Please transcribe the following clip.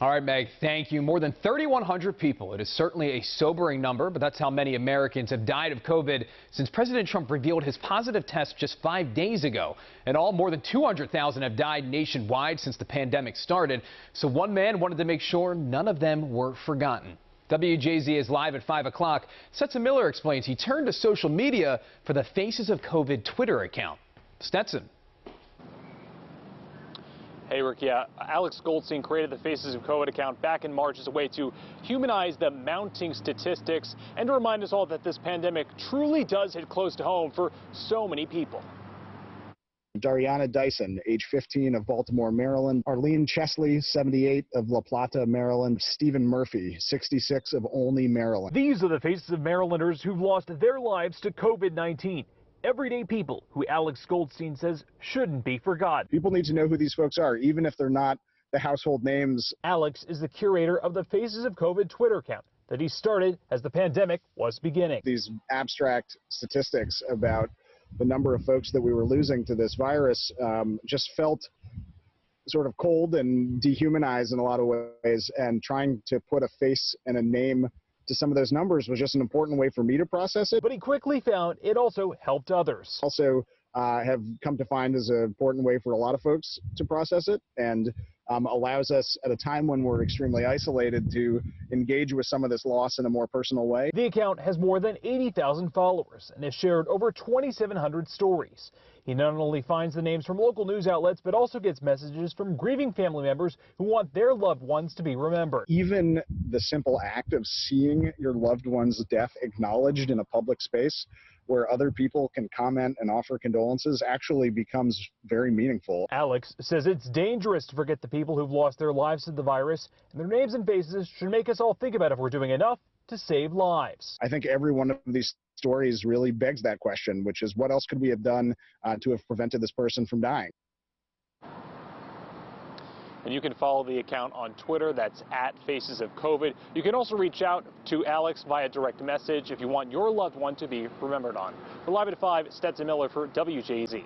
All right, Meg, thank you. More than 3,100 people. It is certainly a sobering number, but that's how many Americans have died of COVID since President Trump revealed his positive test just 5 days ago. In all, more than 200,000 have died nationwide since the pandemic started. So one man wanted to make sure none of them were forgotten. WJZ is live at 5 o'clock. Stetson Miller explains he turned to social media for the Faces of COVID Twitter account. Stetson. Hey, Rick, yeah, Alex Goldstein created the Faces of COVID account back in March as a way to humanize the mounting statistics and to remind us all that this pandemic truly does hit close to home for so many people. Dariana Dyson, age 15, of Baltimore, Maryland. Arlene Chesley, 78, of La Plata, Maryland. Stephen Murphy, 66, of Olney, Maryland. These are the faces of Marylanders who've lost their lives to COVID-19. Everyday people who Alex Goldstein says shouldn't be forgotten. People need to know who these folks are, even if they're not the household names. Alex is the curator of the Faces of COVID Twitter account that he started as the pandemic was beginning. These abstract statistics about the number of folks that we were losing to this virus just felt sort of cold and dehumanized in a lot of ways, and trying to put a face and a name to some of those numbers was just an important way for me to process it. But he quickly found it also helped others. Also have come to find is an important way for a lot of folks to process it, and allows us at a time when we're extremely isolated to engage with some of this loss in a more personal way. The account has more than 80,000 followers and has shared over 2,700 stories. He not only finds the names from local news outlets, but also gets messages from grieving family members who want their loved ones to be remembered. Even the simple act of seeing your loved one's death acknowledged in a public space where other people can comment and offer condolences actually becomes very meaningful. Alex says it's dangerous to forget the people who've lost their lives to the virus, and their names and faces should make us all think about if we're doing enough to save lives. I think every one of these stories really begs that question, which is what else could we have done to have prevented this person from dying? And you can follow the account on Twitter. That's at Faces of COVID. You can also reach out to Alex via direct message if you want your loved one to be remembered on. We're live at 5, Stetson Miller for WJZ.